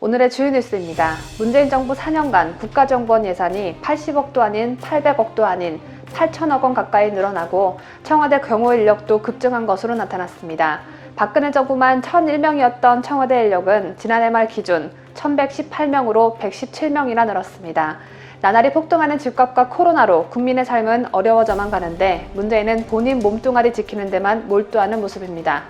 오늘의 주요 뉴스입니다. 문재인 정부 4년간 국가정보원 예산이 80억도 아닌 800억도 아닌 8천억 원 가까이 늘어나고 청와대 경호 인력도 급증한 것으로 나타났습니다. 박근혜 정부만 1001명이었던 청와대 인력은 지난해 말 기준 1118명으로 117명이나 늘었습니다. 나날이 폭등하는 집값과 코로나로 국민의 삶은 어려워져만 가는데 문재인은 본인 몸뚱아리 지키는 데만 몰두하는 모습입니다.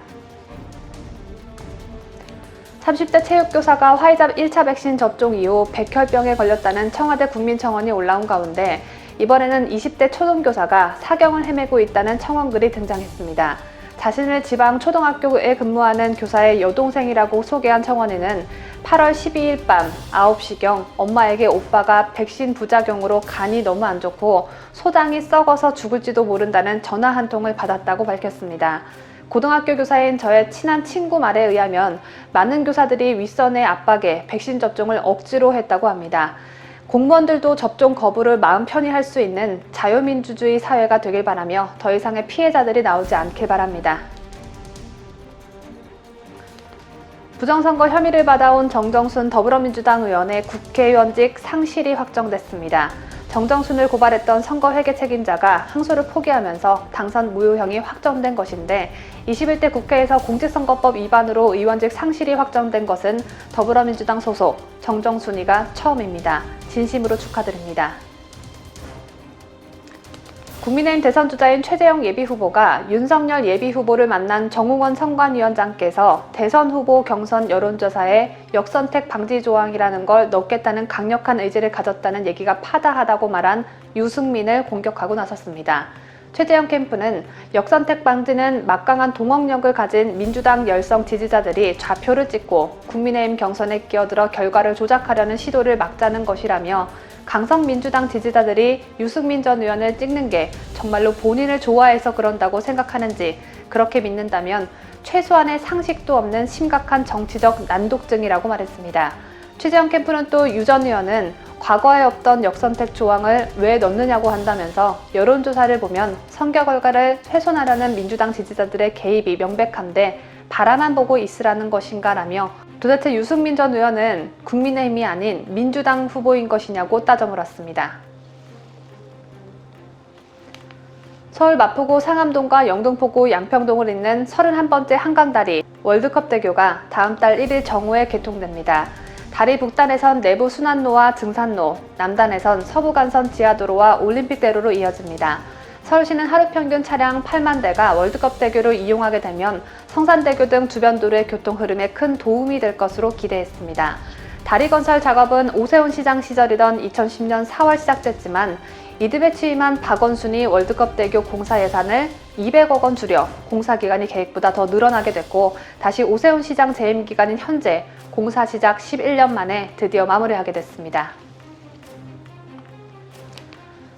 30대 체육교사가 화이자 1차 백신 접종 이후 백혈병에 걸렸다는 청와대 국민청원이 올라온 가운데 이번에는 20대 초등교사가 사경을 헤매고 있다는 청원글이 등장했습니다. 자신을 지방 초등학교에 근무하는 교사의 여동생이라고 소개한 청원에는 8월 12일 밤 9시경 엄마에게 오빠가 백신 부작용으로 간이 너무 안 좋고 소장이 썩어서 죽을지도 모른다는 전화 한 통을 받았다고 밝혔습니다. 고등학교 교사인 저의 친한 친구 말에 의하면 많은 교사들이 윗선의 압박에 백신 접종을 억지로 했다고 합니다. 공무원들도 접종 거부를 마음 편히 할 수 있는 자유민주주의 사회가 되길 바라며 더 이상의 피해자들이 나오지 않길 바랍니다. 부정선거 혐의를 받아온 정정순 더불어민주당 의원의 국회의원직 상실이 확정됐습니다. 정정순을 고발했던 선거회계 책임자가 항소를 포기하면서 당선 무효형이 확정된 것인데 21대 국회에서 공직선거법 위반으로 의원직 상실이 확정된 것은 더불어민주당 소속 정정순이가 처음입니다. 진심으로 축하드립니다. 국민의힘 대선주자인 최재형 예비후보가 윤석열 예비후보를 만난 정웅원 선관위원장께서 대선 후보 경선 여론조사에 역선택 방지 조항이라는 걸 넣겠다는 강력한 의지를 가졌다는 얘기가 파다하다고 말한 유승민을 공격하고 나섰습니다. 최재형 캠프는 역선택 방지는 막강한 동원력을 가진 민주당 열성 지지자들이 좌표를 찍고 국민의힘 경선에 끼어들어 결과를 조작하려는 시도를 막자는 것이라며 강성 민주당 지지자들이 유승민 전 의원을 찍는 게 정말로 본인을 좋아해서 그런다고 생각하는지 그렇게 믿는다면 최소한의 상식도 없는 심각한 정치적 난독증이라고 말했습니다. 최재형 캠프는 또 유 전 의원은 과거에 없던 역선택 조항을 왜 넣느냐고 한다면서 여론조사를 보면 선거 결과를 훼손하려는 민주당 지지자들의 개입이 명백한데 바라만 보고 있으라는 것인가라며 도대체 유승민 전 의원은 국민의힘이 아닌 민주당 후보인 것이냐고 따져 물었습니다. 서울 마포구 상암동과 영등포구 양평동을 잇는 31번째 한강다리 월드컵대교가 다음 달 1일 정오에 개통됩니다. 다리 북단에선 내부 순환로와 증산로, 남단에선 서부간선 지하도로와 올림픽대로로 이어집니다. 서울시는 하루 평균 차량 8만 대가 월드컵 대교를 이용하게 되면 성산대교 등 주변 도로의 교통 흐름에 큰 도움이 될 것으로 기대했습니다. 다리 건설 작업은 오세훈 시장 시절이던 2010년 4월 시작됐지만 이듬해 취임한 박원순이 월드컵 대교 공사 예산을 200억 원 줄여 공사 기간이 계획보다 더 늘어나게 됐고 다시 오세훈 시장 재임 기간인 현재 공사 시작 11년 만에 드디어 마무리하게 됐습니다.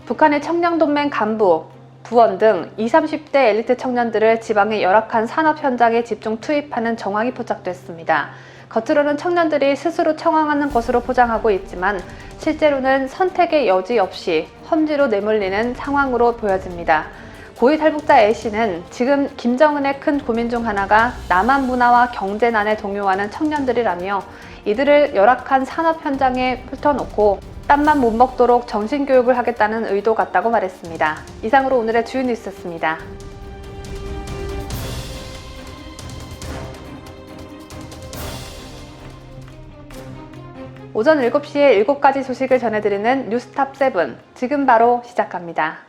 북한의 청량동맹 간부, 부원 등 20, 30대 엘리트 청년들을 지방의 열악한 산업 현장에 집중 투입하는 정황이 포착됐습니다. 겉으로는 청년들이 스스로 청황하는 것으로 포장하고 있지만 실제로는 선택의 여지 없이 험지로 내몰리는 상황으로 보여집니다. 고위 탈북자 A씨는 지금 김정은의 큰 고민 중 하나가 남한 문화와 경제난에 동요하는 청년들이라며 이들을 열악한 산업 현장에 훑어놓고 땀만 못 먹도록 정신교육을 하겠다는 의도 같다고 말했습니다. 이상으로 오늘의 주요 뉴스였습니다. 오전 7시에 7가지 소식을 전해드리는 뉴스탑 7, 지금 바로 시작합니다.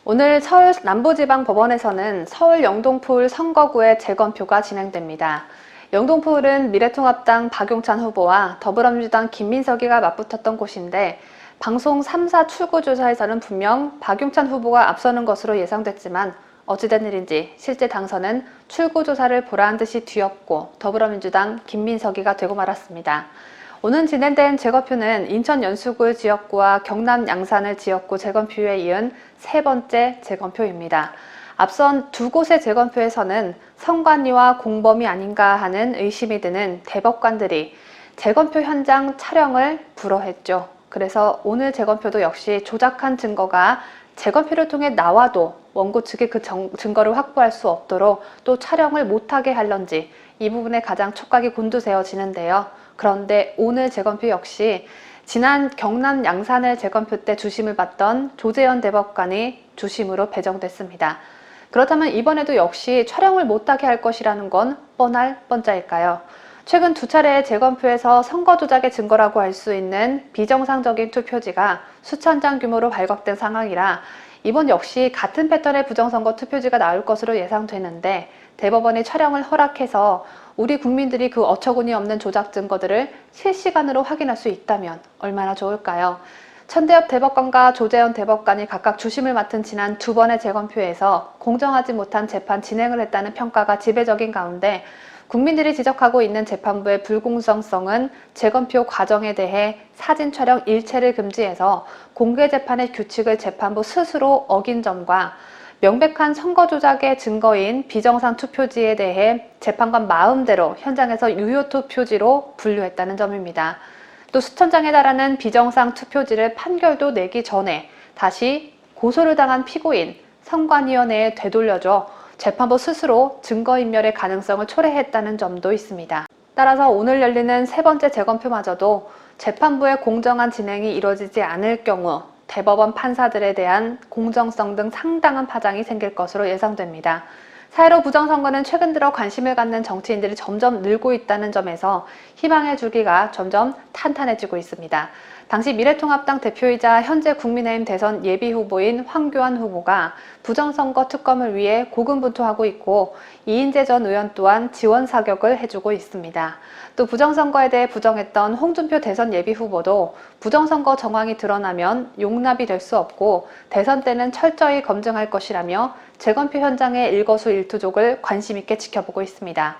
오늘 서울 남부지방법원에서는 서울 영등포울 선거구의 재검표가 진행됩니다. 영등포울은 미래통합당 박용찬 후보와 더불어민주당 김민석이가 맞붙었던 곳인데 방송 3사 출구조사에서는 분명 박용찬 후보가 앞서는 것으로 예상됐지만 어찌된 일인지 실제 당선은 출구조사를 보란 듯이 뒤엎고 더불어민주당 김민석이가 되고 말았습니다. 오늘 진행된 재검표는 인천 연수구 지역구와 경남 양산을 지역구 재검표에 이은 세 번째 재검표입니다. 앞선 두 곳의 재검표에서는 선관위와 공범이 아닌가 하는 의심이 드는 대법관들이 재검표 현장 촬영을 불허했죠. 그래서 오늘 재검표도 역시 조작한 증거가 재검표를 통해 나와도 원고 측이 그 증거를 확보할 수 없도록 또 촬영을 못하게 할런지 이 부분에 가장 촉각이 곤두세워지는데요. 그런데 오늘 재검표 역시 지난 경남 양산을 재검표 때 주심을 받던 조재현 대법관이 주심으로 배정됐습니다. 그렇다면 이번에도 역시 촬영을 못하게 할 것이라는 건 뻔할 뻔짜일까요? 최근 두 차례의 재검표에서 선거 조작의 증거라고 할 수 있는 비정상적인 투표지가 수천 장 규모로 발각된 상황이라 이번 역시 같은 패턴의 부정선거 투표지가 나올 것으로 예상되는데 대법원이 촬영을 허락해서 우리 국민들이 그 어처구니 없는 조작 증거들을 실시간으로 확인할 수 있다면 얼마나 좋을까요? 천대엽 대법관과 조재현 대법관이 각각 주심을 맡은 지난 두 번의 재검표에서 공정하지 못한 재판 진행을 했다는 평가가 지배적인 가운데 국민들이 지적하고 있는 재판부의 불공정성은 재검표 과정에 대해 사진 촬영 일체를 금지해서 공개 재판의 규칙을 재판부 스스로 어긴 점과 명백한 선거 조작의 증거인 비정상 투표지에 대해 재판관 마음대로 현장에서 유효 투표지로 분류했다는 점입니다. 또 수천 장에 달하는 비정상 투표지를 판결도 내기 전에 다시 고소를 당한 피고인 선관위원회에 되돌려줘 재판부 스스로 증거인멸의 가능성을 초래했다는 점도 있습니다. 따라서 오늘 열리는 세 번째 재검표마저도 재판부의 공정한 진행이 이루어지지 않을 경우 대법원 판사들에 대한 공정성 등 상당한 파장이 생길 것으로 예상됩니다. 4.15 부정선거는 최근 들어 관심을 갖는 정치인들이 점점 늘고 있다는 점에서 희망의 줄기가 점점 탄탄해지고 있습니다. 당시 미래통합당 대표이자 현재 국민의힘 대선 예비후보인 황교안 후보가 부정선거 특검을 위해 고군분투하고 있고 이인재 전 의원 또한 지원 사격을 해주고 있습니다. 또 부정선거에 대해 부정했던 홍준표 대선 예비후보도 부정선거 정황이 드러나면 용납이 될 수 없고 대선 때는 철저히 검증할 것이라며 재검표 현장의 일거수일투족을 관심 있게 지켜보고 있습니다.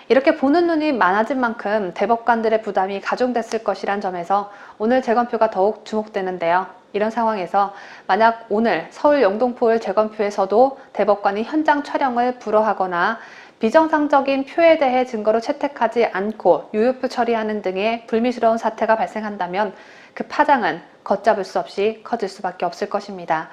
이렇게 보는 눈이 많아진 만큼 대법관들의 부담이 가중됐을 것이란 점에서 오늘 재검표가 더욱 주목되는데요. 이런 상황에서 만약 오늘 서울 영등포을 재검표에서도 대법관이 현장 촬영을 불허하거나 비정상적인 표에 대해 증거로 채택하지 않고 유효표 처리하는 등의 불미스러운 사태가 발생한다면 그 파장은 걷잡을 수 없이 커질 수밖에 없을 것입니다.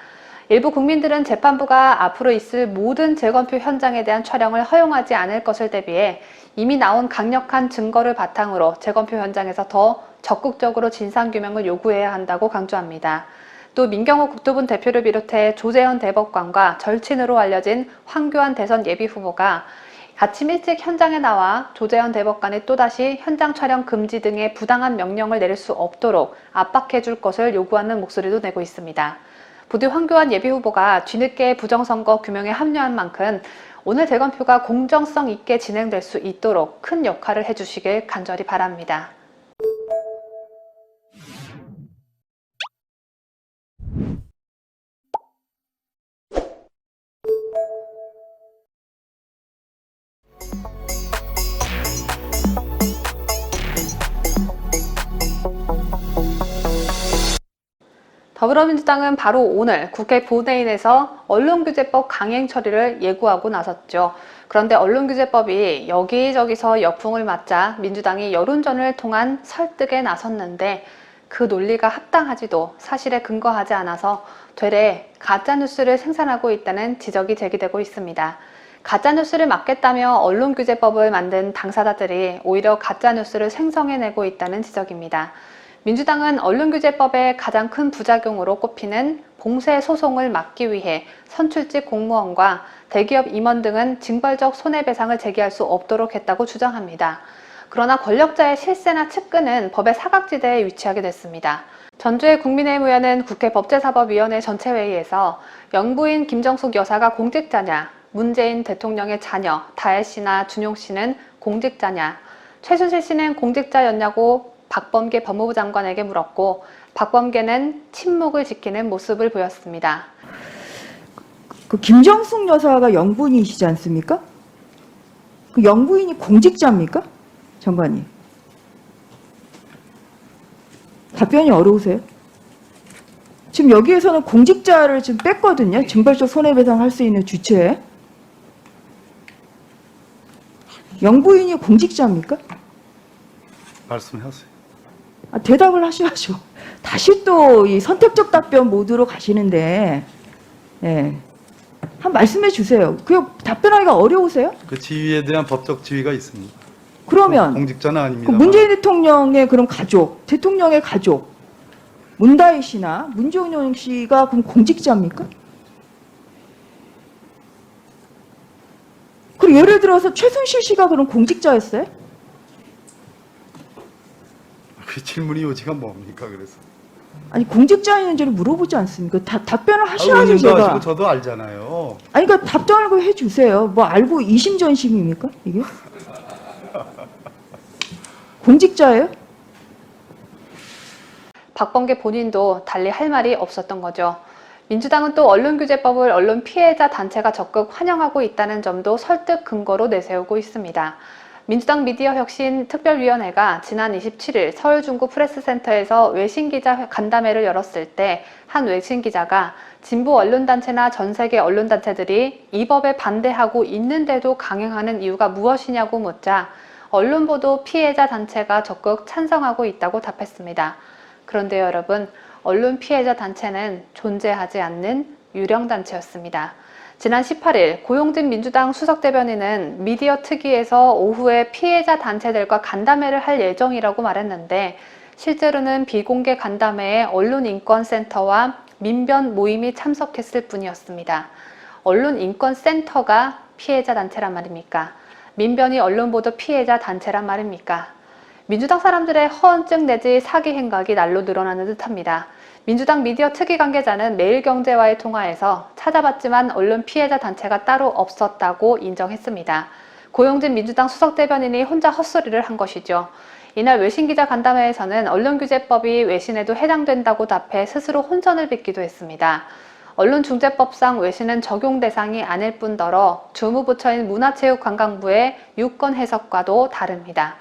일부 국민들은 재판부가 앞으로 있을 모든 재검표 현장에 대한 촬영을 허용하지 않을 것을 대비해 이미 나온 강력한 증거를 바탕으로 재검표 현장에서 더 적극적으로 진상규명을 요구해야 한다고 강조합니다. 또 민경호 국토분 대표를 비롯해 조재현 대법관과 절친으로 알려진 황교안 대선 예비후보가 아침 일찍 현장에 나와 조재현 대법관이 또다시 현장 촬영 금지 등의 부당한 명령을 내릴 수 없도록 압박해 줄 것을 요구하는 목소리도 내고 있습니다. 부디 황교안 예비후보가 뒤늦게 부정선거 규명에 합류한 만큼 오늘 재검표가 공정성 있게 진행될 수 있도록 큰 역할을 해주시길 간절히 바랍니다. 더불어민주당은 바로 오늘 국회 본회의에서 언론규제법 강행 처리를 예고하고 나섰죠. 그런데 언론규제법이 여기저기서 역풍을 맞자 민주당이 여론전을 통한 설득에 나섰는데 그 논리가 합당하지도 사실에 근거하지 않아서 되레 가짜뉴스를 생산하고 있다는 지적이 제기되고 있습니다. 가짜뉴스를 막겠다며 언론규제법을 만든 당사자들이 오히려 가짜뉴스를 생성해내고 있다는 지적입니다. 민주당은 언론규제법의 가장 큰 부작용으로 꼽히는 봉쇄 소송을 막기 위해 선출직 공무원과 대기업 임원 등은 징벌적 손해배상을 제기할 수 없도록 했다고 주장합니다. 그러나 권력자의 실세나 측근은 법의 사각지대에 위치하게 됐습니다. 전주의 국민의힘 의원은 국회 법제사법위원회 전체회의에서 영부인 김정숙 여사가 공직자냐, 문재인 대통령의 자녀 다혜 씨나 준용 씨는 공직자냐, 최순실 씨는 공직자였냐고 박범계 법무부 장관에게 물었고 박범계는 침묵을 지키는 모습을 보였습니다. 그 김정숙 여사가 영부인이시지 않습니까? 그 영부인이 공직자입니까? 장관님. 답변이 어려우세요? 지금 여기에서는 공직자를 지금 뺐거든요. 징벌적 손해배상 할 수 있는 주체에. 영부인이 공직자입니까? 말씀하세요. 대답을 하셔야죠. 다시 또 이 선택적 답변 모드로 가시는데 예. 한 말씀해 주세요. 그 답변하기가 어려우세요? 그 지위에 대한 법적 지위가 있습니다. 그러면 공직자는 그 아닙니다. 문재인 대통령의 그럼 가족, 대통령의 가족, 문다희 씨나 문종용 씨가 그럼 공직자입니까? 그리고 예를 들어서 최순실 씨가 그럼 공직자였어요? 그 질문이 요지가 뭡니까? 그래서 아니 공직자였는지를 물어보지 않습니까? 답변을 하셔야지 의원님도 제가. 아시고 저도 알잖아요. 아니 그러니까 답변을 해주세요. 뭐 알고 이심전심입니까 이게? 공직자예요? 박범계 본인도 달리 할 말이 없었던 거죠. 민주당은 또 언론규제법을 언론 피해자 단체가 적극 환영하고 있다는 점도 설득 근거로 내세우고 있습니다. 민주당 미디어혁신 특별위원회가 지난 27일 서울중구 프레스센터에서 외신기자 간담회를 열었을 때 한 외신기자가 진보 언론단체나 전 세계 언론단체들이 이 법에 반대하고 있는데도 강행하는 이유가 무엇이냐고 묻자 언론보도 피해자 단체가 적극 찬성하고 있다고 답했습니다. 그런데 여러분, 언론 피해자 단체는 존재하지 않는 유령단체였습니다. 지난 18일 고용진 민주당 수석대변인은 미디어 특위에서 오후에 피해자 단체들과 간담회를 할 예정이라고 말했는데 실제로는 비공개 간담회에 언론인권센터와 민변 모임이 참석했을 뿐이었습니다. 언론인권센터가 피해자 단체란 말입니까? 민변이 언론보도 피해자 단체란 말입니까? 민주당 사람들의 허언증 내지 사기 행각이 날로 늘어나는 듯합니다. 민주당 미디어 특위 관계자는 매일경제와의 통화에서 찾아봤지만 언론 피해자 단체가 따로 없었다고 인정했습니다. 고용진 민주당 수석대변인이 혼자 헛소리를 한 것이죠. 이날 외신기자 간담회에서는 언론규제법이 외신에도 해당된다고 답해 스스로 혼선을 빚기도 했습니다. 언론중재법상 외신은 적용 대상이 아닐 뿐더러 주무부처인 문화체육관광부의 유권 해석과도 다릅니다.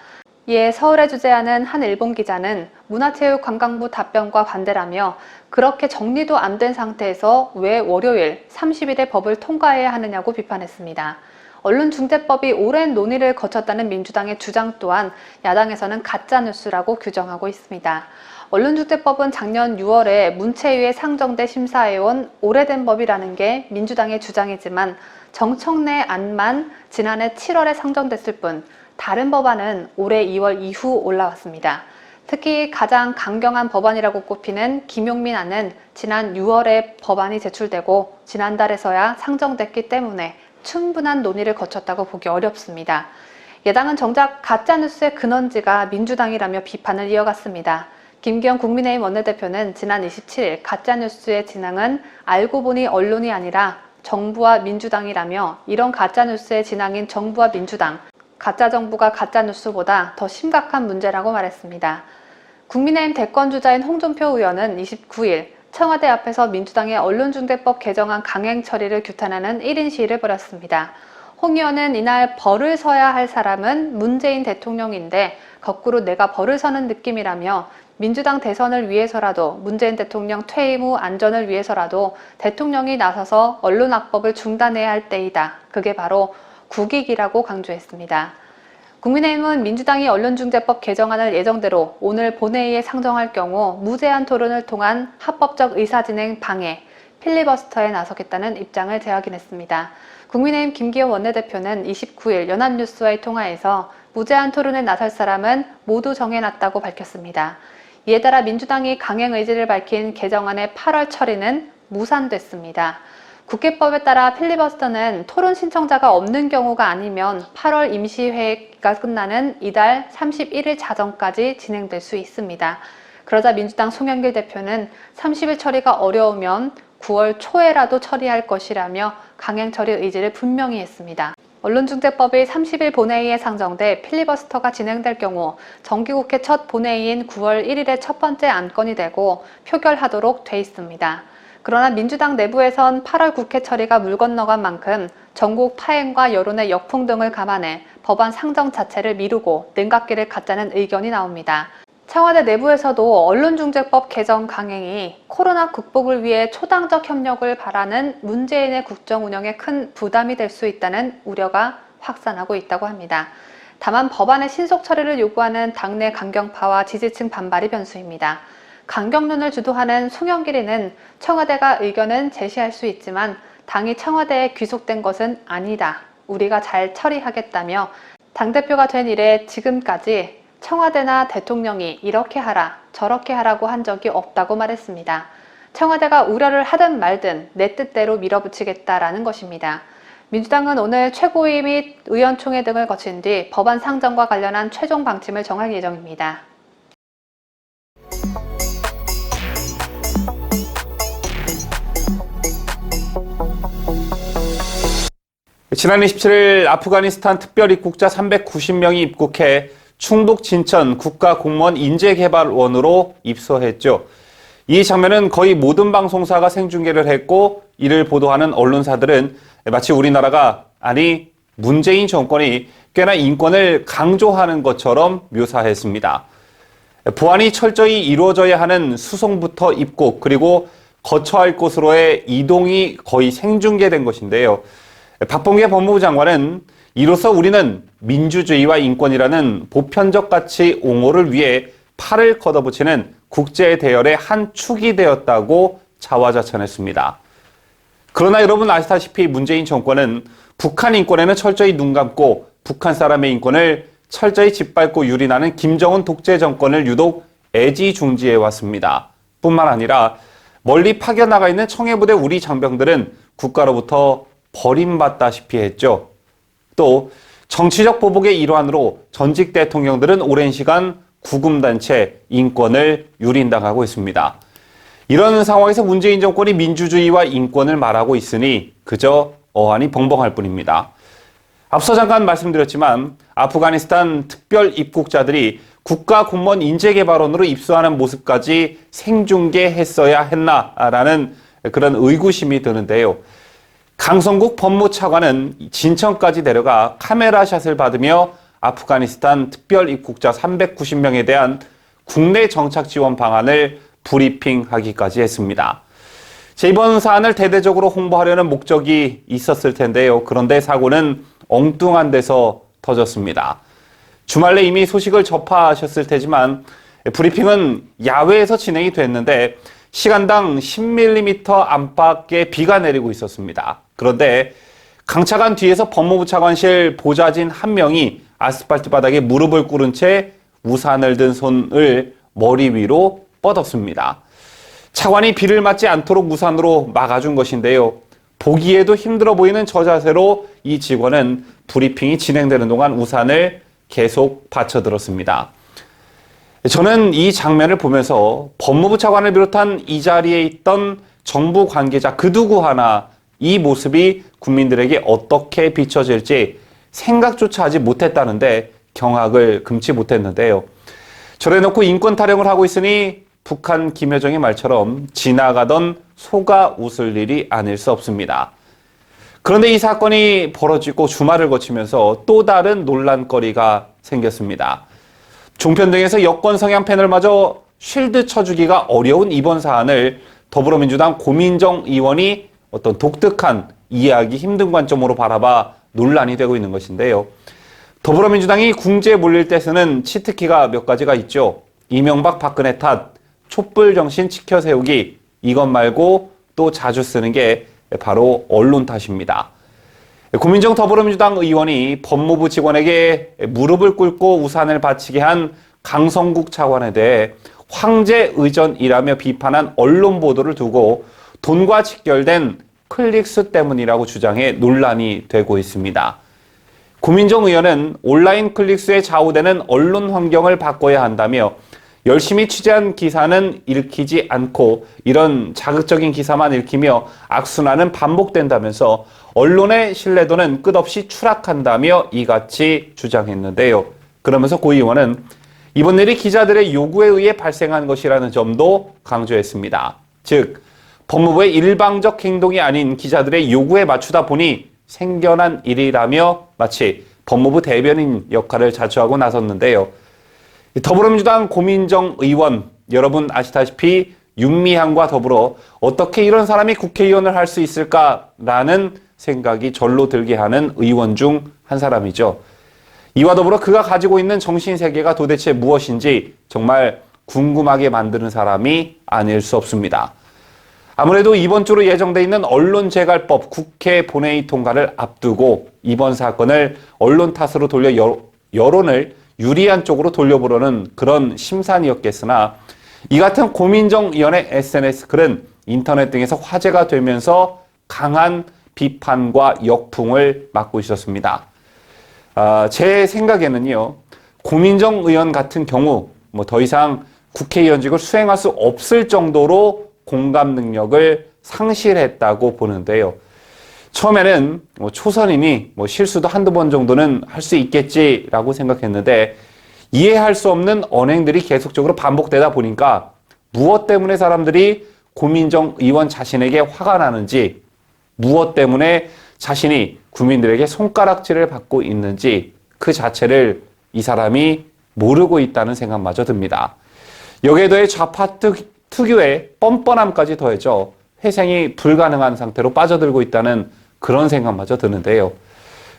이에 서울에 주재하는 한 일본 기자는 문화체육관광부 답변과 반대라며 그렇게 정리도 안 된 상태에서 왜 월요일 30일에 법을 통과해야 하느냐고 비판했습니다. 언론중재법이 오랜 논의를 거쳤다는 민주당의 주장 또한 야당에서는 가짜뉴스라고 규정하고 있습니다. 언론중재법은 작년 6월에 문체위에 상정돼 심사해온 오래된 법이라는 게 민주당의 주장이지만 정청래 안만 지난해 7월에 상정됐을 뿐 다른 법안은 올해 2월 이후 올라왔습니다. 특히 가장 강경한 법안이라고 꼽히는 김용민 안은 지난 6월에 법안이 제출되고 지난달에서야 상정됐기 때문에 충분한 논의를 거쳤다고 보기 어렵습니다. 야당은 정작 가짜뉴스의 근원지가 민주당이라며 비판을 이어갔습니다. 김기현 국민의힘 원내대표는 지난 27일 가짜뉴스의 진앙은 알고 보니 언론이 아니라 정부와 민주당이라며 이런 가짜뉴스의 진앙인 정부와 민주당, 가짜정부가 가짜뉴스보다 더 심각한 문제라고 말했습니다. 국민의힘 대권주자인 홍준표 의원은 29일 청와대 앞에서 민주당의 언론중재법 개정안 강행 처리를 규탄하는 1인 시위를 벌였습니다. 홍 의원은 이날 벌을 서야 할 사람은 문재인 대통령인데 거꾸로 내가 벌을 서는 느낌이라며 민주당 대선을 위해서라도 문재인 대통령 퇴임 후 안전을 위해서라도 대통령이 나서서 언론악법을 중단해야 할 때이다. 그게 바로 국익이라고 강조했습니다. 국민의힘은 민주당이 언론중재법 개정안을 예정대로 오늘 본회의에 상정할 경우 무제한 토론을 통한 합법적 의사진행 방해, 필리버스터에 나서겠다는 입장을 재확인했습니다. 국민의힘 김기현 원내대표는 29일 연합뉴스와의 통화에서 무제한 토론에 나설 사람은 모두 정해놨다고 밝혔습니다. 이에 따라 민주당이 강행 의지를 밝힌 개정안의 8월 처리는 무산됐습니다. 국회법에 따라 필리버스터는 토론 신청자가 없는 경우가 아니면 8월 임시회가 끝나는 이달 31일 자정까지 진행될 수 있습니다. 그러자 민주당 송영길 대표는 30일 처리가 어려우면 9월 초에라도 처리할 것이라며 강행 처리 의지를 분명히 했습니다. 언론중재법이 30일 본회의에 상정돼 필리버스터가 진행될 경우 정기국회 첫 본회의인 9월 1일에 첫 번째 안건이 되고 표결하도록 돼 있습니다. 그러나 민주당 내부에선 8월 국회 처리가 물 건너간 만큼 전국 파행과 여론의 역풍 등을 감안해 법안 상정 자체를 미루고 냉각기를 갖자는 의견이 나옵니다. 청와대 내부에서도 언론중재법 개정 강행이 코로나 극복을 위해 초당적 협력을 바라는 문재인의 국정 운영에 큰 부담이 될 수 있다는 우려가 확산하고 있다고 합니다. 다만 법안의 신속 처리를 요구하는 당내 강경파와 지지층 반발이 변수입니다. 강경론을 주도하는 송영길이는 청와대가 의견은 제시할 수 있지만 당이 청와대에 귀속된 것은 아니다. 우리가 잘 처리하겠다며 당대표가 된 이래 지금까지 청와대나 대통령이 이렇게 하라, 저렇게 하라고 한 적이 없다고 말했습니다. 청와대가 우려를 하든 말든 내 뜻대로 밀어붙이겠다라는 것입니다. 민주당은 오늘 최고위 및 의원총회 등을 거친 뒤 법안 상정과 관련한 최종 방침을 정할 예정입니다. 지난 27일 아프가니스탄 특별입국자 390명이 입국해 충북 진천 국가공무원 인재개발원으로 입소했죠. 이 장면은 거의 모든 방송사가 생중계를 했고 이를 보도하는 언론사들은 마치 우리나라가 아니 문재인 정권이 꽤나 인권을 강조하는 것처럼 묘사했습니다. 보안이 철저히 이루어져야 하는 수송부터 입국 그리고 거처할 곳으로의 이동이 거의 생중계된 것인데요. 박범계 법무부 장관은 이로써 우리는 민주주의와 인권이라는 보편적 가치 옹호를 위해 팔을 걷어붙이는 국제 대열의 한 축이 되었다고 자화자찬했습니다. 그러나 여러분 아시다시피 문재인 정권은 북한 인권에는 철저히 눈 감고 북한 사람의 인권을 철저히 짓밟고 유린하는 김정은 독재 정권을 유독 애지중지해 왔습니다. 뿐만 아니라 멀리 파견나가 있는 청해부대 우리 장병들은 국가로부터 버림받다시피 했죠. 또 정치적 보복의 일환으로 전직 대통령들은 오랜 시간 구금단체 인권을 유린당하고 있습니다. 이런 상황에서 문재인 정권이 민주주의와 인권을 말하고 있으니 그저 어안이 벙벙할 뿐입니다. 앞서 잠깐 말씀드렸지만 아프가니스탄 특별 입국자들이 국가공무원 인재개발원으로 입소하는 모습까지 생중계했어야 했나라는 그런 의구심이 드는데요. 강성국 법무차관은 진천까지 데려가 카메라샷을 받으며 아프가니스탄 특별 입국자 390명에 대한 국내 정착 지원 방안을 브리핑하기까지 했습니다. 이번 사안을 대대적으로 홍보하려는 목적이 있었을 텐데요. 그런데 사고는 엉뚱한 데서 터졌습니다. 주말에 이미 소식을 접하셨을 테지만 브리핑은 야외에서 진행이 됐는데 시간당 10mm 안팎의 비가 내리고 있었습니다. 그런데 강차관 뒤에서 법무부 차관실 보좌진 한 명이 아스팔트 바닥에 무릎을 꿇은 채 우산을 든 손을 머리 위로 뻗었습니다. 차관이 비를 맞지 않도록 우산으로 막아준 것인데요. 보기에도 힘들어 보이는 저 자세로 이 직원은 브리핑이 진행되는 동안 우산을 계속 받쳐들었습니다. 저는 이 장면을 보면서 법무부 차관을 비롯한 이 자리에 있던 정부 관계자 그 누구 하나 이 모습이 국민들에게 어떻게 비춰질지 생각조차 하지 못했다는데 경악을 금치 못했는데요. 저래놓고 인권 타령을 하고 있으니 북한 김여정의 말처럼 지나가던 소가 웃을 일이 아닐 수 없습니다. 그런데 이 사건이 벌어지고 주말을 거치면서 또 다른 논란거리가 생겼습니다. 종편 등에서 여권 성향 패널마저 쉴드 쳐주기가 어려운 이번 사안을 더불어민주당 고민정 의원이 어떤 독특한 이해하기 힘든 관점으로 바라봐 논란이 되고 있는 것인데요. 더불어민주당이 궁지에 몰릴 때 쓰는 치트키가 몇 가지가 있죠. 이명박 박근혜 탓, 촛불 정신 지켜 세우기, 이것 말고 또 자주 쓰는 게 바로 언론 탓입니다. 고민정 더불어민주당 의원이 법무부 직원에게 무릎을 꿇고 우산을 받치게 한 강성국 차관에 대해 황제의전이라며 비판한 언론 보도를 두고 돈과 직결된 클릭수 때문이라고 주장해 논란이 되고 있습니다. 고민정 의원은 온라인 클릭수에 좌우되는 언론 환경을 바꿔야 한다며 열심히 취재한 기사는 읽히지 않고 이런 자극적인 기사만 읽히며 악순환은 반복된다면서 언론의 신뢰도는 끝없이 추락한다며 이같이 주장했는데요. 그러면서 고 의원은 이번 일이 기자들의 요구에 의해 발생한 것이라는 점도 강조했습니다. 즉 법무부의 일방적 행동이 아닌 기자들의 요구에 맞추다 보니 생겨난 일이라며 마치 법무부 대변인 역할을 자처하고 나섰는데요. 더불어민주당 고민정 의원, 여러분 아시다시피 윤미향과 더불어 어떻게 이런 사람이 국회의원을 할 수 있을까라는 생각이 절로 들게 하는 의원 중 한 사람이죠. 이와 더불어 그가 가지고 있는 정신세계가 도대체 무엇인지 정말 궁금하게 만드는 사람이 아닐 수 없습니다. 아무래도 이번 주로 예정돼 있는 언론재갈법 국회 본회의 통과를 앞두고 이번 사건을 언론 탓으로 돌려 여론을 유리한 쪽으로 돌려보려는 그런 심산이었겠으나 이 같은 고민정 의원의 SNS 글은 인터넷 등에서 화제가 되면서 강한 비판과 역풍을 맞고 있었습니다. 제 생각에는요, 고민정 의원 같은 경우 더 이상 국회의원직을 수행할 수 없을 정도로 공감 능력을 상실했다고 보는데요. 처음에는 초선이니 실수도 한두 번 정도는 할 수 있겠지라고 생각했는데 이해할 수 없는 언행들이 계속적으로 반복되다 보니까 무엇 때문에 사람들이 고민정 의원 자신에게 화가 나는지, 무엇 때문에 자신이 국민들에게 손가락질을 받고 있는지 그 자체를 이 사람이 모르고 있다는 생각마저 듭니다. 여기에 더해 좌파 특유의 뻔뻔함까지 더해져 회생이 불가능한 상태로 빠져들고 있다는 그런 생각마저 드는데요.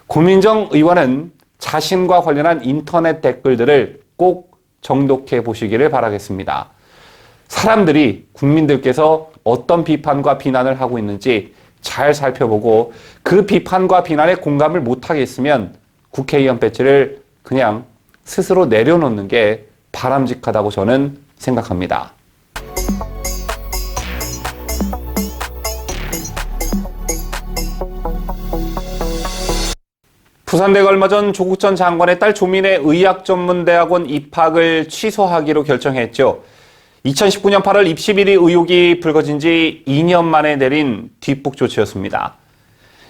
고민정 의원은 자신과 관련한 인터넷 댓글들을 꼭 정독해 보시기를 바라겠습니다. 사람들이, 국민들께서 어떤 비판과 비난을 하고 있는지 잘 살펴보고 그 비판과 비난에 공감을 못하겠으면 국회의원 배지를 그냥 스스로 내려놓는 게 바람직하다고 저는 생각합니다. 부산대가 얼마 전 조국 전 장관의 딸 조민의 의학전문대학원 입학을 취소하기로 결정했죠. 2019년 8월 입시 비리 의혹이 불거진 지 2년 만에 내린 뒷북 조치였습니다.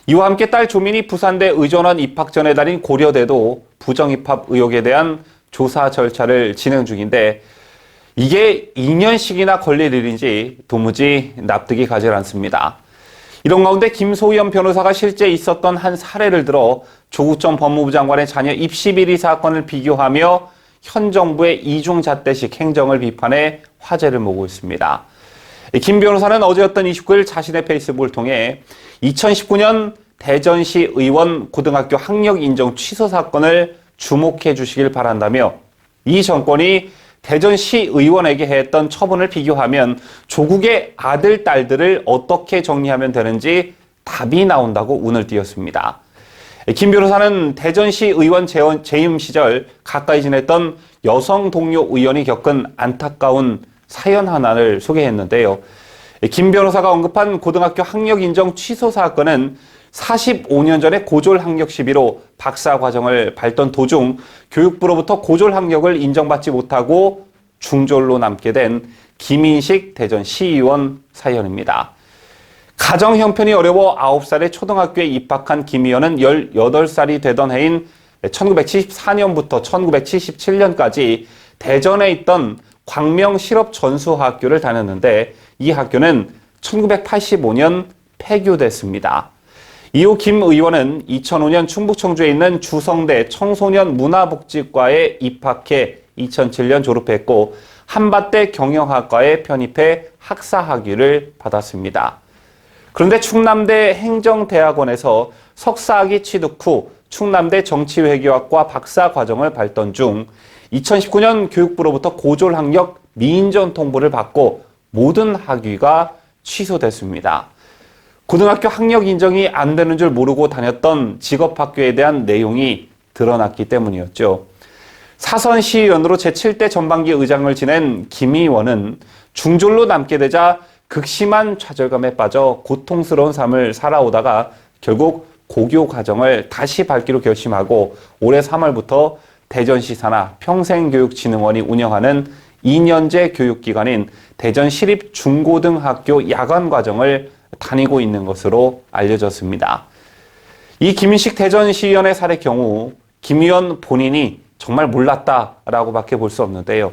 이와 함께 딸 조민이 부산대 의전원 입학 전에 다닌 고려대도 부정입학 의혹에 대한 조사 절차를 진행 중인데 이게 2년씩이나 걸릴 일인지 도무지 납득이 가지 않습니다. 이런 가운데 김소연 변호사가 실제 있었던 한 사례를 들어 조국 전 법무부 장관의 자녀 입시 비리 사건을 비교하며 현 정부의 이중잣대식 행정을 비판해 화제를 모으고 있습니다. 김 변호사는 어제였던 29일 자신의 페이스북을 통해 2019년 대전시 의원 고등학교 학력 인정 취소 사건을 주목해 주시길 바란다며 이 정권이 대전시 의원에게 했던 처분을 비교하면 조국의 아들, 딸들을 어떻게 정리하면 되는지 답이 나온다고 운을 띄웠습니다. 김 변호사는 대전시 의원 재임 시절 가까이 지냈던 여성 동료 의원이 겪은 안타까운 사연 하나를 소개했는데요. 김 변호사가 언급한 고등학교 학력 인정 취소 사건은 45년 전에 고졸 학력 시비로 박사 과정을 밟던 도중 교육부로부터 고졸 학력을 인정받지 못하고 중졸로 남게 된 김인식 대전 시의원 사연입니다. 가정 형편이 어려워 9살에 초등학교에 입학한 김 의원은 18살이 되던 해인 1974년부터 1977년까지 대전에 있던 광명실업전수학교를 다녔는데 이 학교는 1985년 폐교됐습니다. 이후 김 의원은 2005년 충북 청주에 있는 주성대 청소년 문화복지과에 입학해 2007년 졸업했고 한밭대 경영학과에 편입해 학사학위를 받았습니다. 그런데 충남대 행정대학원에서 석사학위 취득 후 충남대 정치외교학과 박사 과정을 밟던 중 2019년 교육부로부터 고졸 학력 미인전 통보를 받고 모든 학위가 취소됐습니다. 고등학교 학력 인정이 안 되는 줄 모르고 다녔던 직업학교에 대한 내용이 드러났기 때문이었죠. 사선 시의원으로 제7대 전반기 의장을 지낸 김 의원은 중졸로 남게 되자 극심한 좌절감에 빠져 고통스러운 삶을 살아오다가 결국 고교 과정을 다시 밟기로 결심하고 올해 3월부터 대전시 산하 평생교육진흥원이 운영하는 2년제 교육기관인 대전시립중고등학교 야간과정을 다니고 있는 것으로 알려졌습니다. 이 김인식 대전시의원의 사례 경우 김 의원 본인이 정말 몰랐다라고 밖에 볼 수 없는데요.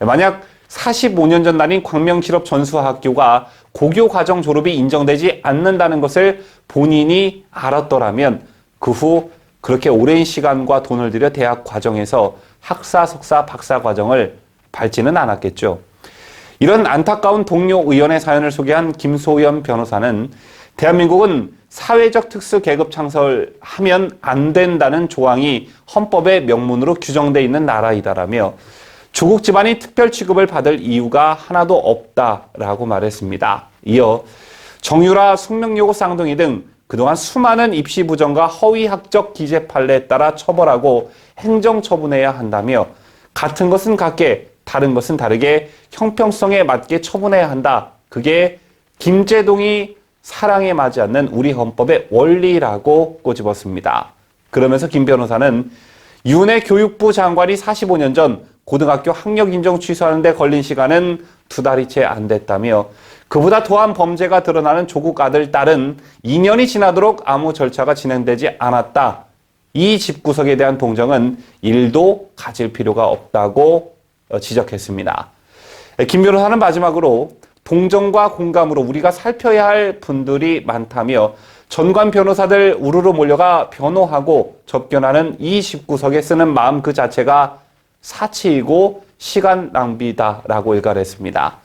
만약 45년 전 다닌 광명실업전수학교가 고교 과정 졸업이 인정되지 않는다는 것을 본인이 알았더라면 그 후 그렇게 오랜 시간과 돈을 들여 대학 과정에서 학사, 석사, 박사 과정을 밟지는 않았겠죠. 이런 안타까운 동료 의원의 사연을 소개한 김소연 변호사는 대한민국은 사회적 특수 계급 창설하면 안 된다는 조항이 헌법의 명문으로 규정되어 있는 나라이다라며 조국 집안이 특별 취급을 받을 이유가 하나도 없다라고 말했습니다. 이어 정유라, 숙명여고 쌍둥이 등 그동안 수많은 입시 부정과 허위 학적 기재 판례에 따라 처벌하고 행정 처분해야 한다며 같은 것은 같게 다른 것은 다르게 형평성에 맞게 처분해야 한다. 그게 김제동이 사랑에 맞지 않는 우리 헌법의 원리라고 꼬집었습니다. 그러면서 김 변호사는 윤해 교육부 장관이 45년 전 고등학교 학력 인정 취소하는 데 걸린 시간은 2달이 채 안 됐다며 그보다 더한 범죄가 드러나는 조국 아들, 딸은 2년이 지나도록 아무 절차가 진행되지 않았다. 이 집구석에 대한 동정은 1도 가질 필요가 없다고 지적했습니다. 김 변호사는 마지막으로 동정과 공감으로 우리가 살펴야 할 분들이 많다며 전관 변호사들 우르르 몰려가 변호하고 접견하는 이 집구석에 쓰는 마음 그 자체가 사치이고 시간 낭비다라고 일갈했습니다.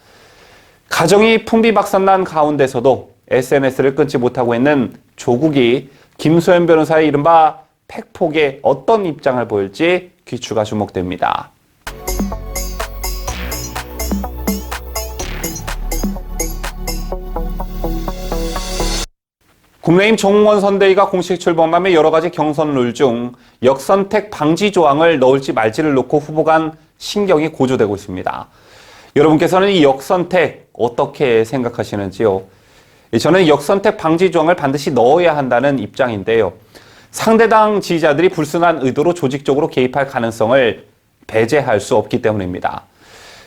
가정이 풍비박산난 가운데서도 SNS를 끊지 못하고 있는 조국이 김소연 변호사의 이른바 팩폭에 어떤 입장을 보일지 귀추가 주목됩니다. 국민의힘 정웅원 선대위가 공식 출범하며 여러 가지 경선 룰 중 역선택 방지 조항을 넣을지 말지를 놓고 후보 간 신경이 고조되고 있습니다. 여러분께서는 이 역선택 어떻게 생각하시는지요? 저는 역선택 방지 조항을 반드시 넣어야 한다는 입장인데요. 상대당 지지자들이 불순한 의도로 조직적으로 개입할 가능성을 배제할 수 없기 때문입니다.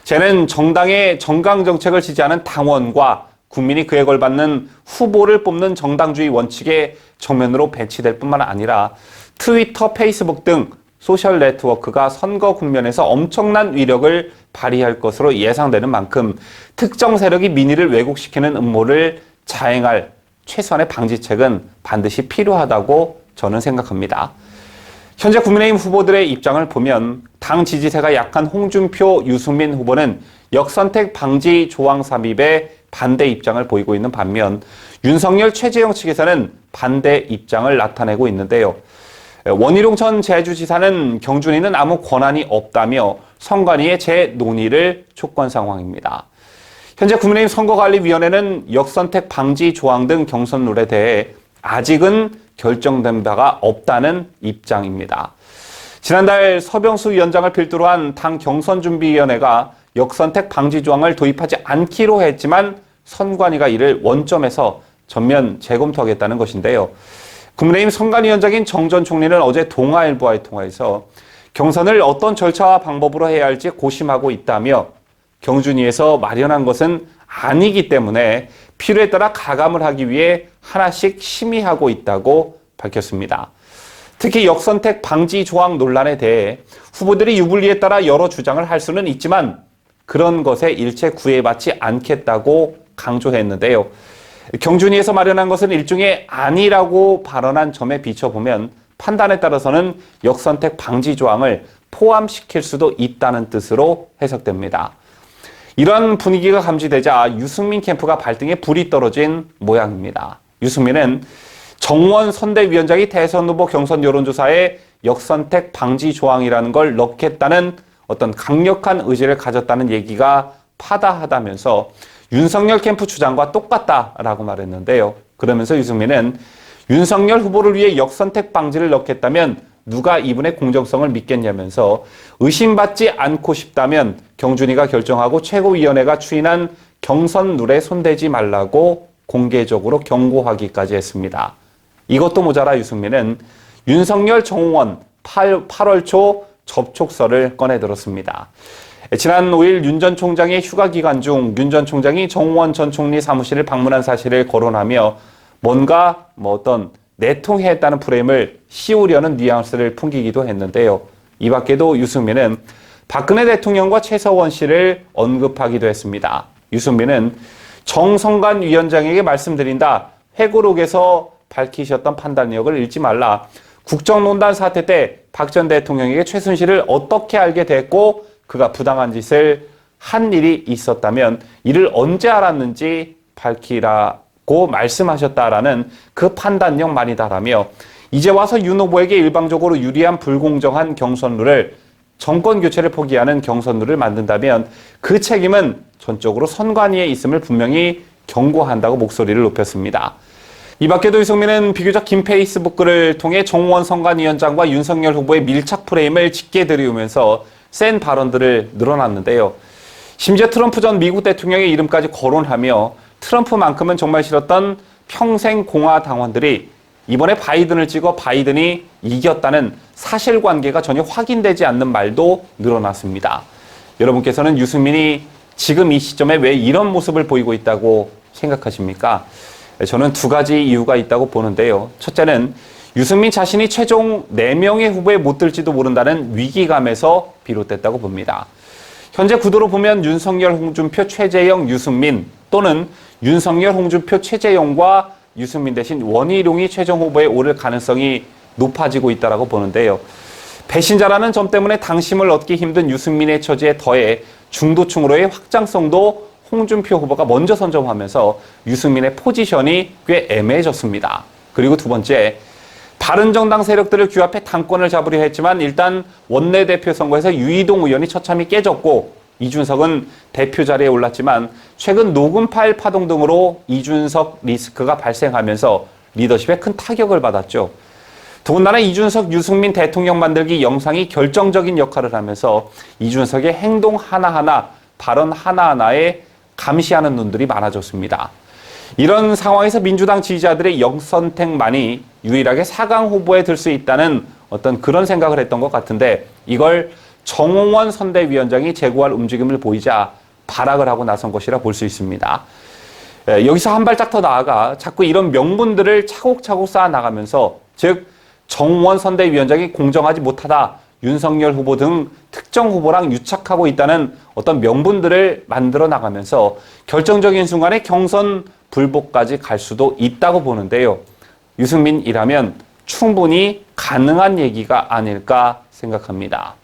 저는 정당의 정강 정책을 지지하는 당원과 국민이 그에 걸맞는 후보를 뽑는 정당주의 원칙에 정면으로 배치될 뿐만 아니라 트위터, 페이스북 등 소셜 네트워크가 선거 국면에서 엄청난 위력을 발휘할 것으로 예상되는 만큼 특정 세력이 민의를 왜곡시키는 음모를 자행할 최소한의 방지책은 반드시 필요하다고 저는 생각합니다. 현재 국민의힘 후보들의 입장을 보면 당 지지세가 약한 홍준표, 유승민 후보는 역선택 방지 조항 삽입에 반대 입장을 보이고 있는 반면 윤석열, 최재형 측에서는 반대 입장을 나타내고 있는데요. 원희룡 전 제주지사는 경준이는 아무 권한이 없다며 선관위의 재논의를 촉구한 상황입니다. 현재 국민의힘 선거관리위원회는 역선택 방지 조항 등 경선 룰에 대해 아직은 결정된 바가 없다는 입장입니다. 지난달 서병수 위원장을 필두로 한 당 경선준비위원회가 역선택 방지 조항을 도입하지 않기로 했지만 선관위가 이를 원점에서 전면 재검토하겠다는 것인데요. 국민의힘 선관위원장인 정 전 총리는 어제 동아일보와의 통화에서 경선을 어떤 절차와 방법으로 해야 할지 고심하고 있다며 경준위에서 마련한 것은 아니기 때문에 필요에 따라 가감을 하기 위해 하나씩 심의하고 있다고 밝혔습니다. 특히 역선택 방지 조항 논란에 대해 후보들이 유불리에 따라 여러 주장을 할 수는 있지만 그런 것에 일체 구애받지 않겠다고 강조했는데요. 경준위에서 마련한 것은 일종의 아니라고 발언한 점에 비춰보면 판단에 따라서는 역선택 방지 조항을 포함시킬 수도 있다는 뜻으로 해석됩니다. 이런 분위기가 감지되자 유승민 캠프가 발등에 불이 떨어진 모양입니다. 유승민은 정원 선대위원장이 대선 후보 경선 여론조사에 역선택 방지 조항이라는 걸 넣겠다는 어떤 강력한 의지를 가졌다는 얘기가 파다하다면서 윤석열 캠프 주장과 똑같다라고 말했는데요. 그러면서 유승민은 윤석열 후보를 위해 역선택 방지를 넣겠다면 누가 이분의 공정성을 믿겠냐면서 의심받지 않고 싶다면 경준이가 결정하고 최고위원회가 추인한 경선 룰에 손대지 말라고 공개적으로 경고하기까지 했습니다. 이것도 모자라 유승민은 윤석열, 정홍원 8월 초 접촉서를 꺼내들었습니다. 지난 5일 윤 전 총장의 휴가 기간 중 윤 전 총장이 정홍원 전 총리 사무실을 방문한 사실을 거론하며 뭔가 어떤 내통했다는 프레임을 씌우려는 뉘앙스를 풍기기도 했는데요. 이 밖에도 유승민은 박근혜 대통령과 최서원 씨를 언급하기도 했습니다. 유승민은 정성관 위원장에게 말씀드린다. 회고록에서 밝히셨던 판단력을 잃지 말라. 국정농단 사태 때 박 전 대통령에게 최순실을 어떻게 알게 됐고 그가 부당한 짓을 한 일이 있었다면 이를 언제 알았는지 밝히라고 말씀하셨다라는 그 판단력만이다라며 이제 와서 윤 후보에게 일방적으로 유리한 불공정한 경선 룰을 정권 교체를 포기하는 경선룰을 만든다면 그 책임은 전적으로 선관위에 있음을 분명히 경고한다고 목소리를 높였습니다. 이 밖에도 유승민은 비교적 긴 페이스북 글을 통해 정홍원 선관위원장과 윤석열 후보의 밀착 프레임을 짙게 들이우면서 센 발언들을 늘어놨는데요. 심지어 트럼프 전 미국 대통령의 이름까지 거론하며 트럼프만큼은 정말 싫었던 평생 공화당원들이 이번에 바이든을 찍어 바이든이 이겼다는 사실관계가 전혀 확인되지 않는 말도 늘어났습니다. 여러분께서는 유승민이 지금 이 시점에 왜 이런 모습을 보이고 있다고 생각하십니까? 저는 두 가지 이유가 있다고 보는데요. 첫째는 유승민 자신이 최종 4명의 후보에 못 들지도 모른다는 위기감에서 비롯됐다고 봅니다. 현재 구도로 보면 윤석열, 홍준표, 최재형, 유승민 또는 윤석열, 홍준표, 최재형과 유승민 대신 원희룡이 최종 후보에 오를 가능성이 높아지고 있다고 보는데요. 배신자라는 점 때문에 당심을 얻기 힘든 유승민의 처지에 더해 중도층으로의 확장성도 홍준표 후보가 먼저 선점하면서 유승민의 포지션이 꽤 애매해졌습니다. 그리고 두 번째, 바른정당 세력들을 규합해 당권을 잡으려 했지만 일단 원내대표 선거에서 유이동 의원이 처참히 깨졌고 이준석은 대표 자리에 올랐지만 최근 녹음 파일 파동 등으로 이준석 리스크가 발생하면서 리더십에 큰 타격을 받았죠. 더군다나 이준석, 유승민 대통령 만들기 영상이 결정적인 역할을 하면서 이준석의 행동 하나하나, 발언 하나하나에 감시하는 눈들이 많아졌습니다. 이런 상황에서 민주당 지지자들의 역선택만이 유일하게 4강 후보에 들 수 있다는 어떤 그런 생각을 했던 것 같은데 이걸 정홍원 선대위원장이 제고할 움직임을 보이자 발악을 하고 나선 것이라 볼 수 있습니다. 여기서 한 발짝 더 나아가 자꾸 이런 명분들을 차곡차곡 쌓아 나가면서 즉 정홍원 선대위원장이 공정하지 못하다, 윤석열 후보 등 특정 후보랑 유착하고 있다는 어떤 명분들을 만들어 나가면서 결정적인 순간에 경선 불복까지 갈 수도 있다고 보는데요. 유승민이라면 충분히 가능한 얘기가 아닐까 생각합니다.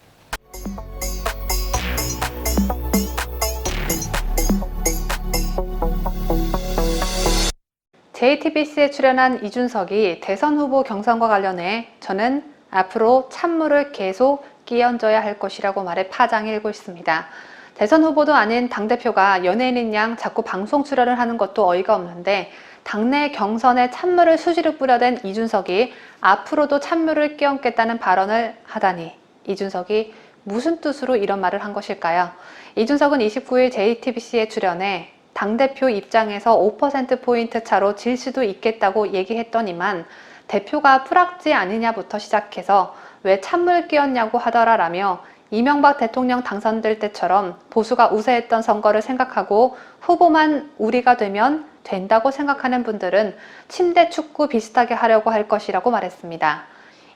JTBC에 출연한 이준석이 대선 후보 경선과 관련해 저는 앞으로 찬물을 계속 끼얹어야 할 것이라고 말해 파장이 일고 있습니다. 대선 후보도 아닌 당대표가 연예인인 양 자꾸 방송 출연을 하는 것도 어이가 없는데 당내 경선에 찬물을 수시로 뿌려댄 이준석이 앞으로도 찬물을 끼얹겠다는 발언을 하다니 이준석이 무슨 뜻으로 이런 말을 한 것일까요? 이준석은 29일 JTBC에 출연해 당대표 입장에서 5%포인트 차로 질 수도 있겠다고 얘기했더니만 대표가 프락지 아니냐부터 시작해서 왜 찬물 끼얹냐고 하더라라며 이명박 대통령 당선될 때처럼 보수가 우세했던 선거를 생각하고 후보만 우리가 되면 된다고 생각하는 분들은 침대 축구 비슷하게 하려고 할 것이라고 말했습니다.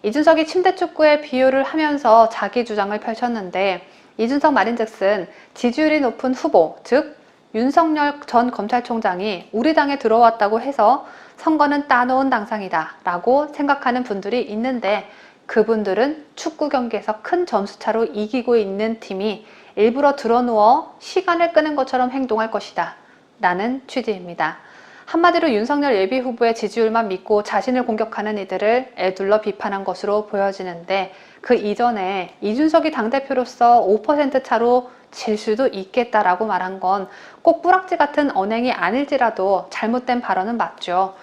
이준석이 침대 축구에 비유를 하면서 자기 주장을 펼쳤는데 이준석 말인즉슨 지지율이 높은 후보, 즉 윤석열 전 검찰총장이 우리 당에 들어왔다고 해서 선거는 따놓은 당상이다 라고 생각하는 분들이 있는데 그분들은 축구 경기에서 큰 점수차로 이기고 있는 팀이 일부러 드러누워 시간을 끄는 것처럼 행동할 것이다 라는 취지입니다. 한마디로 윤석열 예비후보의 지지율만 믿고 자신을 공격하는 이들을 애둘러 비판한 것으로 보여지는데 그 이전에 이준석이 당대표로서 5% 차로 질 수도 있겠다라고 말한 건 꼭 뿌락지 같은 언행이 아닐지라도 잘못된 발언은 맞죠.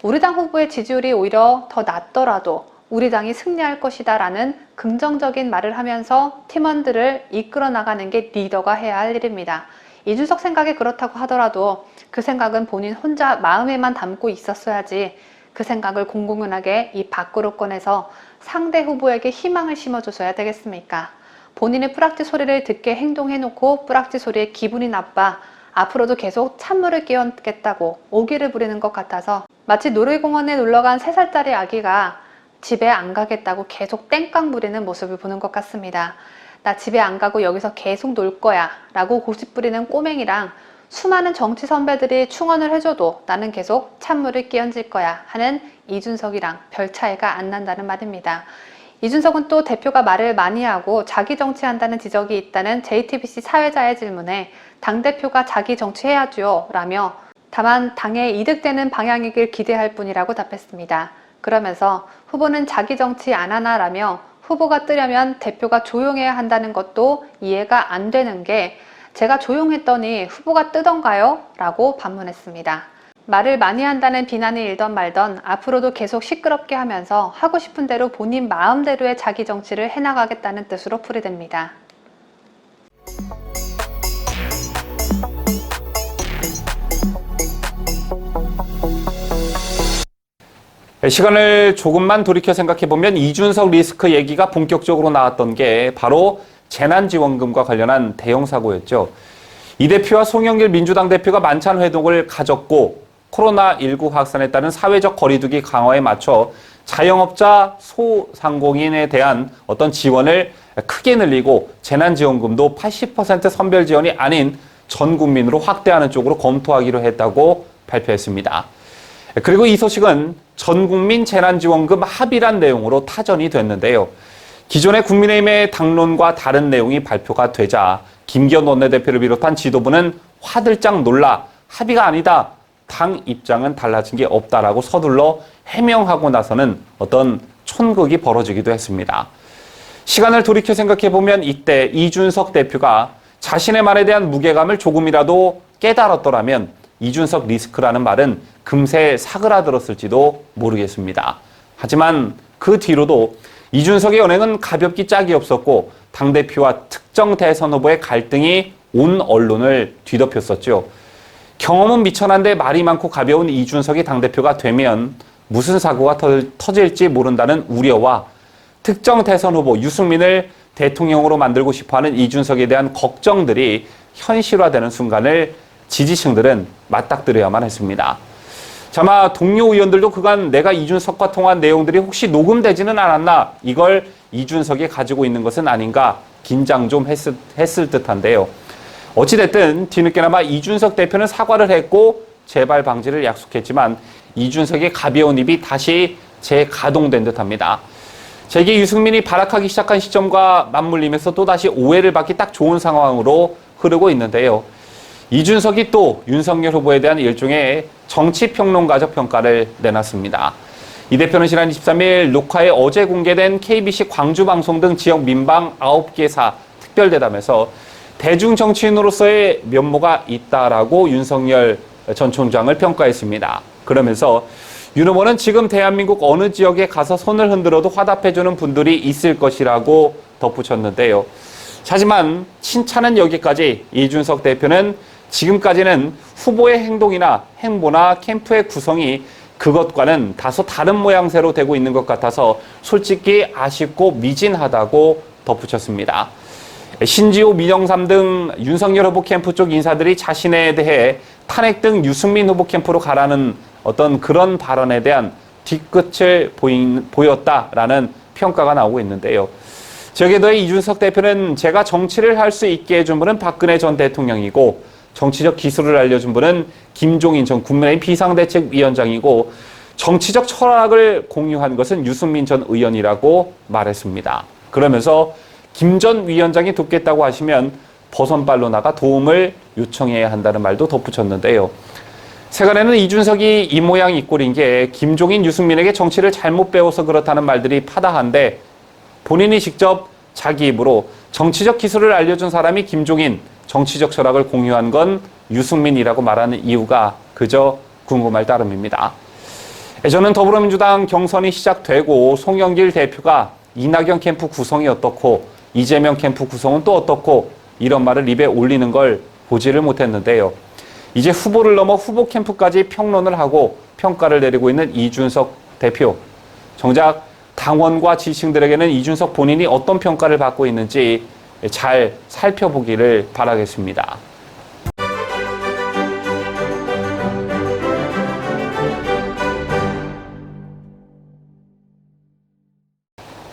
우리 당 후보의 지지율이 오히려 더 낮더라도 우리 당이 승리할 것이다 라는 긍정적인 말을 하면서 팀원들을 이끌어 나가는 게 리더가 해야 할 일입니다. 이준석 생각이 그렇다고 하더라도 그 생각은 본인 혼자 마음에만 담고 있었어야지 그 생각을 공공연하게 이 밖으로 꺼내서 상대 후보에게 희망을 심어줘서야 되겠습니까? 본인의 뿌락지 소리를 듣게 행동해놓고 뿌락지 소리에 기분이 나빠 앞으로도 계속 찬물을 끼얹겠다고 오기를 부리는 것 같아서 마치 놀이공원에 놀러간 3살짜리 아기가 집에 안 가겠다고 계속 땡깡 부리는 모습을 보는 것 같습니다. 나 집에 안 가고 여기서 계속 놀 거야 라고 고집 부리는 꼬맹이랑 수많은 정치 선배들이 충원을 해줘도 나는 계속 찬물을 끼얹을 거야 하는 이준석이랑 별 차이가 안 난다는 말입니다. 이준석은 또 대표가 말을 많이 하고 자기 정치한다는 지적이 있다는 JTBC 사회자의 질문에 당대표가 자기 정치해야죠 라며 다만 당에 이득되는 방향이길 기대할 뿐이라고 답했습니다. 그러면서 후보는 자기 정치 안 하나 라며 후보가 뜨려면 대표가 조용해야 한다는 것도 이해가 안 되는 게 제가 조용했더니 후보가 뜨던가요? 라고 반문했습니다. 말을 많이 한다는 비난이 일던 말던 앞으로도 계속 시끄럽게 하면서 하고 싶은 대로 본인 마음대로의 자기 정치를 해나가겠다는 뜻으로 풀이됩니다. 시간을 조금만 돌이켜 생각해보면 이준석 리스크 얘기가 본격적으로 나왔던 게 바로 재난지원금과 관련한 대형 사고였죠. 이 대표와 송영길 민주당 대표가 만찬 회동을 가졌고 코로나19 확산에 따른 사회적 거리두기 강화에 맞춰 자영업자, 소상공인에 대한 어떤 지원을 크게 늘리고 재난지원금도 80% 선별 지원이 아닌 전 국민으로 확대하는 쪽으로 검토하기로 했다고 발표했습니다. 그리고 이 소식은 전 국민 재난지원금 합의란 내용으로 타전이 됐는데요. 기존의 국민의힘의 당론과 다른 내용이 발표가 되자 김기현 원내대표를 비롯한 지도부는 화들짝 놀라 합의가 아니다. 당 입장은 달라진 게 없다라고 서둘러 해명하고 나서는 어떤 촌극이 벌어지기도 했습니다. 시간을 돌이켜 생각해보면 이때 이준석 대표가 자신의 말에 대한 무게감을 조금이라도 깨달았더라면 이준석 리스크라는 말은 금세 사그라들었을지도 모르겠습니다. 하지만 그 뒤로도 이준석의 연행은 가볍기 짝이 없었고 당대표와 특정 대선 후보의 갈등이 온 언론을 뒤덮였었죠. 경험은 미천한데 말이 많고 가벼운 이준석이 당대표가 되면 무슨 사고가 터질지 모른다는 우려와 특정 대선 후보 유승민을 대통령으로 만들고 싶어하는 이준석에 대한 걱정들이 현실화되는 순간을 지지층들은 맞닥뜨려야만 했습니다. 아마 동료 의원들도 그간 내가 이준석과 통한 내용들이 혹시 녹음되지는 않았나, 이걸 이준석이 가지고 있는 것은 아닌가 긴장 좀 했을 듯한데요. 어찌됐든 뒤늦게나마 이준석 대표는 사과를 했고 재발 방지를 약속했지만 이준석의 가벼운 입이 다시 재가동된 듯합니다. 이게 유승민이 발악하기 시작한 시점과 맞물리면서 또다시 오해를 받기 딱 좋은 상황으로 흐르고 있는데요. 이준석이 또 윤석열 후보에 대한 일종의 정치평론가적 평가를 내놨습니다. 이 대표는 지난 23일 녹화에 어제 공개된 KBC 광주방송 등 지역 민방 9개사 특별대담에서 대중정치인으로서의 면모가 있다라고 윤석열 전 총장을 평가했습니다. 그러면서 윤 후보는 지금 대한민국 어느 지역에 가서 손을 흔들어도 화답해주는 분들이 있을 것이라고 덧붙였는데요. 하지만 칭찬은 여기까지. 이준석 대표는 지금까지는 후보의 행동이나 행보나 캠프의 구성이 그것과는 다소 다른 모양새로 되고 있는 것 같아서 솔직히 아쉽고 미진하다고 덧붙였습니다. 신지호, 민영삼 등 윤석열 후보 캠프 쪽 인사들이 자신에 대해 탄핵 등 유승민 후보 캠프로 가라는 어떤 그런 발언에 대한 뒤끝을 보였다라는 평가가 나오고 있는데요. 저기에 더해 이준석 대표는 제가 정치를 할 수 있게 해준 분은 박근혜 전 대통령이고 정치적 기술을 알려준 분은 김종인 전 국민의힘 비상대책위원장이고 정치적 철학을 공유한 것은 유승민 전 의원이라고 말했습니다. 그러면서 김 전 위원장이 돕겠다고 하시면 버선발로 나가 도움을 요청해야 한다는 말도 덧붙였는데요. 세간에는 이준석이 이 모양 이 꼴인 게 김종인, 유승민에게 정치를 잘못 배워서 그렇다는 말들이 파다한데 본인이 직접 자기 입으로 정치적 기술을 알려준 사람이 김종인, 정치적 철학을 공유한 건 유승민이라고 말하는 이유가 그저 궁금할 따름입니다. 저는 더불어민주당 경선이 시작되고 송영길 대표가 이낙연 캠프 구성이 어떻고 이재명 캠프 구성은 또 어떻고 이런 말을 입에 올리는 걸 보지를 못했는데요. 이제 후보를 넘어 후보 캠프까지 평론을 하고 평가를 내리고 있는 이준석 대표. 정작 당원과 지지층들에게는 이준석 본인이 어떤 평가를 받고 있는지 잘 살펴보기를 바라겠습니다.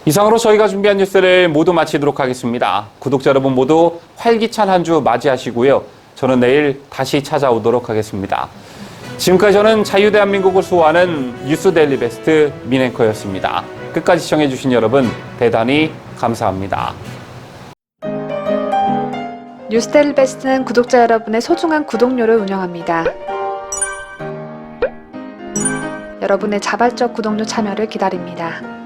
이상으로 저희가 준비한 뉴스를 모두 마치도록 하겠습니다. 구독자 여러분 모두 활기찬 한 주 맞이하시고요. 저는 내일 다시 찾아오도록 하겠습니다. 지금까지 저는 자유대한민국을 수호하는 뉴스데일리 베스트 민앵커였습니다. 끝까지 시청해주신 여러분 대단히 감사합니다. 뉴스데일리 베스트는 구독자 여러분의 소중한 구독료를 운영합니다. 여러분의 자발적 구독료 참여를 기다립니다.